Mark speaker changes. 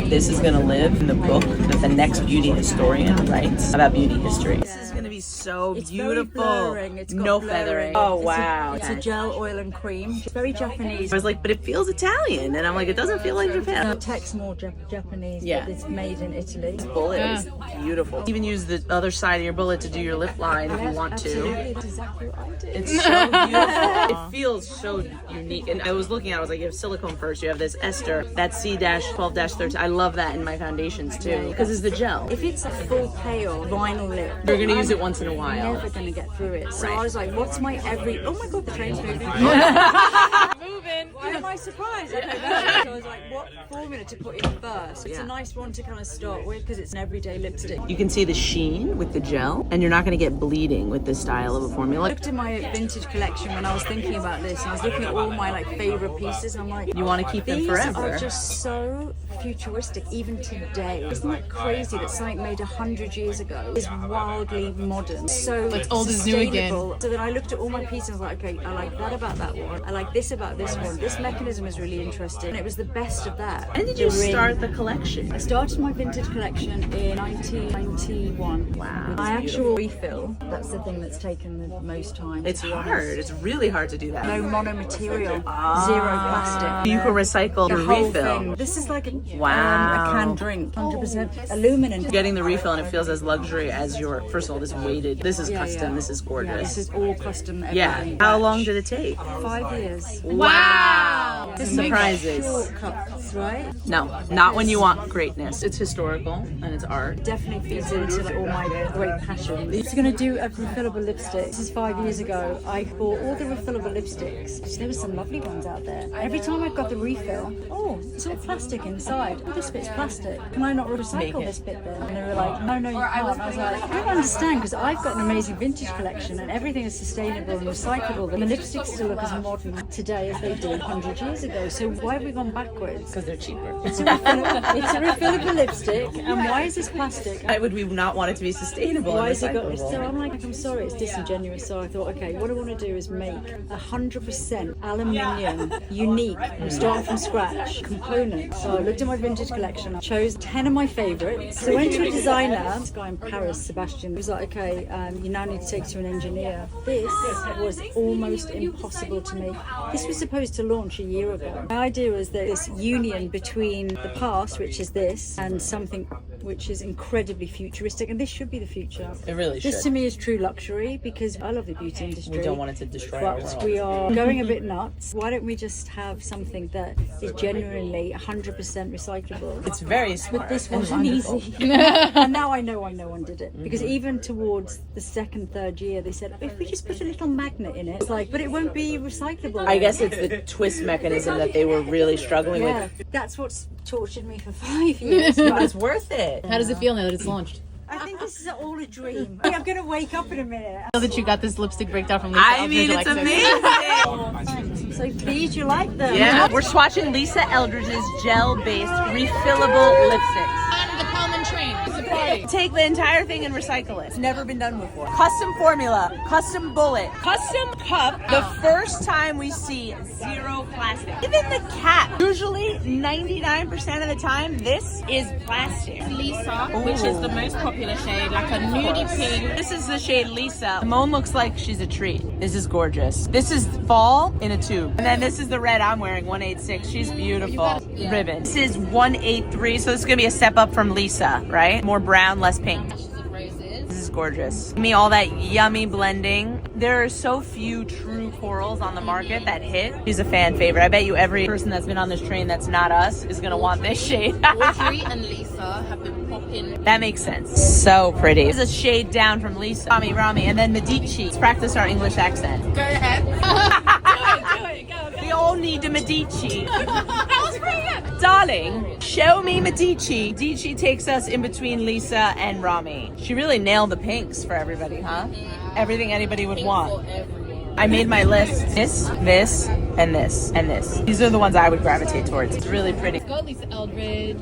Speaker 1: this is gonna live in the book that the next beauty historian writes about beauty history. This is gonna be so beautiful.
Speaker 2: It's got
Speaker 1: no
Speaker 2: blurring.
Speaker 1: feathering. Oh wow.
Speaker 2: It's a gel, oil and cream. It's very Japanese.
Speaker 1: I was like, but it feels Italian, and I'm like, it doesn't feel like Japan.
Speaker 2: The text more Japanese,
Speaker 1: Yeah.
Speaker 2: but it's made in Italy.
Speaker 1: This bullet is beautiful. Even use the other side of your bullet to do your lip line if you want to.
Speaker 2: Absolutely, that's exactly what I did.
Speaker 1: It's so beautiful. It feels so unique. And I was looking at it, I was like, you have silicone first, you have this ester, that C-12-13. I love that in my foundations too, because it's the gel.
Speaker 2: If it's a full pale vinyl lip,
Speaker 1: You're gonna use it once in a while.
Speaker 2: never gonna get through it. So
Speaker 1: Right.
Speaker 2: I was like, what's my every? Oh my god, the train's moving.
Speaker 3: Moving.
Speaker 2: Why am I surprised? Okay, so I was like, what formula to put in first? It's a nice one to kind of start with because it's an everyday lipstick.
Speaker 1: You can see the sheen with the gel, and you're not gonna get bleeding with this style of a
Speaker 2: I
Speaker 1: formula.
Speaker 2: looked at my vintage collection when I was thinking about this, and I was looking at all my like favorite pieces. And I'm like,
Speaker 1: You want to keep them
Speaker 2: these
Speaker 1: forever.
Speaker 2: are just so futuristic, even today. Isn't it crazy that something made 100 years ago is wildly modern? So
Speaker 3: It's old is new again.
Speaker 2: sustainable. So then I looked at all my pieces and was like, okay, I like that about that one. I like this about this one. This mechanism is really interesting. And it was the best of that.
Speaker 1: When did you
Speaker 2: The ring.
Speaker 1: start the collection?
Speaker 2: I started my vintage collection in 1991.
Speaker 1: Wow.
Speaker 2: My actual refill, that's the thing that's taken the most time.
Speaker 1: It's
Speaker 2: to be honest.
Speaker 1: hard. It's really hard to do that.
Speaker 2: No monomaterial, zero plastic.
Speaker 1: You can recycle
Speaker 2: The
Speaker 1: the
Speaker 2: whole
Speaker 1: refill.
Speaker 2: thing. This is like a
Speaker 1: Wow.
Speaker 2: canned drink, 100% aluminum.
Speaker 1: Getting the refill and it feels as luxury as your, first of all, this weighted. This is custom.
Speaker 2: yeah.
Speaker 1: This is
Speaker 2: Yeah,
Speaker 1: gorgeous.
Speaker 2: this is all custom.
Speaker 1: Yeah.
Speaker 2: Everything.
Speaker 1: How long did it take?
Speaker 2: 5 years.
Speaker 3: Wow.
Speaker 2: This
Speaker 1: Surprises.
Speaker 2: shortcuts, right?
Speaker 1: No, not when you want greatness. It's historical and it's art.
Speaker 2: Definitely feeds into like, all my great passion. It's going to do a refillable lipstick. This is 5 years ago. I bought all the refillable lipsticks. There were some lovely ones out there. Every time I've got the refill, oh, it's all plastic inside. Oh, this bit's plastic. Can I not recycle this bit then? And they were like, no, you can't. And I was like, I don't understand because I've got an amazing vintage collection and everything is sustainable and recyclable. And the lipsticks still look as modern today as they did 100 years ago. So why have we gone backwards?
Speaker 1: Because they're cheaper.
Speaker 2: It's a refillable lipstick, and why is this plastic?
Speaker 1: Why would we not want it to be sustainable
Speaker 2: Why
Speaker 1: and
Speaker 2: is it got?
Speaker 1: recyclable?
Speaker 2: So I'm like, I'm sorry, it's disingenuous. So I thought, okay, what I want to do is make 100% aluminium, unique, starting from scratch components. So I looked at my vintage collection, I chose 10 of my favorites. So I went to a designer, this guy in Paris, Sebastian. He was like, okay, you now need to take to an engineer. This was almost impossible to make. This was supposed to launch a year ago. My idea was that this union between the past, which is this, and something which is incredibly futuristic, and this should be the future.
Speaker 1: It really should.
Speaker 2: This to me is true luxury because I love the beauty industry.
Speaker 1: We don't want it to destroy our
Speaker 2: But
Speaker 1: world.
Speaker 2: we are going a bit nuts. Why don't we just have something that is genuinely 100% recyclable?
Speaker 1: It's very smart.
Speaker 2: But this
Speaker 1: and
Speaker 2: wasn't
Speaker 1: wonderful.
Speaker 2: easy. And now I know why no one did it. Because even towards the second, third year, they said, if we just put a little magnet in it, it's like, but it won't be recyclable.
Speaker 1: I guess it's the twist mechanism that they were really struggling
Speaker 2: Yeah,
Speaker 1: with.
Speaker 2: that's what's tortured me for 5 years.
Speaker 1: But it's worth it.
Speaker 3: How does it feel now that it's launched?
Speaker 2: I think this is all a dream. I'm going to wake up in a minute.
Speaker 3: I know that you got this lipstick breakdown from Lisa.
Speaker 1: I mean, it's
Speaker 3: Alexis.
Speaker 1: amazing.
Speaker 2: I'm so pleased you like them.
Speaker 1: Yeah, we're swatching Lisa Eldridge's gel-based refillable lipsticks.
Speaker 3: On the Pullman train. It's a party.
Speaker 1: Take the entire thing and recycle it. It's never been done before. Custom formula, custom bullet, custom cup. The first time we see zero plastic. Even the cap. Usually 99% of the time, this is plastic.
Speaker 4: Lisa, which is the most popular shade, like a nudie pink.
Speaker 1: This is the shade Lisa. Simone looks like she's a treat. This is gorgeous. This is fall in a tube. And then this is the red I'm wearing, 186. She's beautiful. Ribbon. This is 183, so this is gonna be a step up from Lisa, right? More brown, less pink. This is gorgeous. Give me all that yummy blending. There are so few true corals on the market that hit. She's a fan favorite. I bet you every person that's been on this train that's not us is gonna want this shade.
Speaker 4: Audrey and Lisa have been popping.
Speaker 1: That makes sense. So pretty. This is a shade down from Lisa. Rami, and then Medici. Let's practice our English accent.
Speaker 4: Go ahead. do it. Go.
Speaker 1: We all need a Medici.
Speaker 4: That was pretty good.
Speaker 1: Darling, show me Medici. Medici takes us in between Lisa and Rami. She really nailed the pinks for everybody, huh? Everything anybody would want. I made my list. This, and this, and this. These are the ones I would gravitate towards. It's really pretty.
Speaker 3: Go, Lisa Eldridge.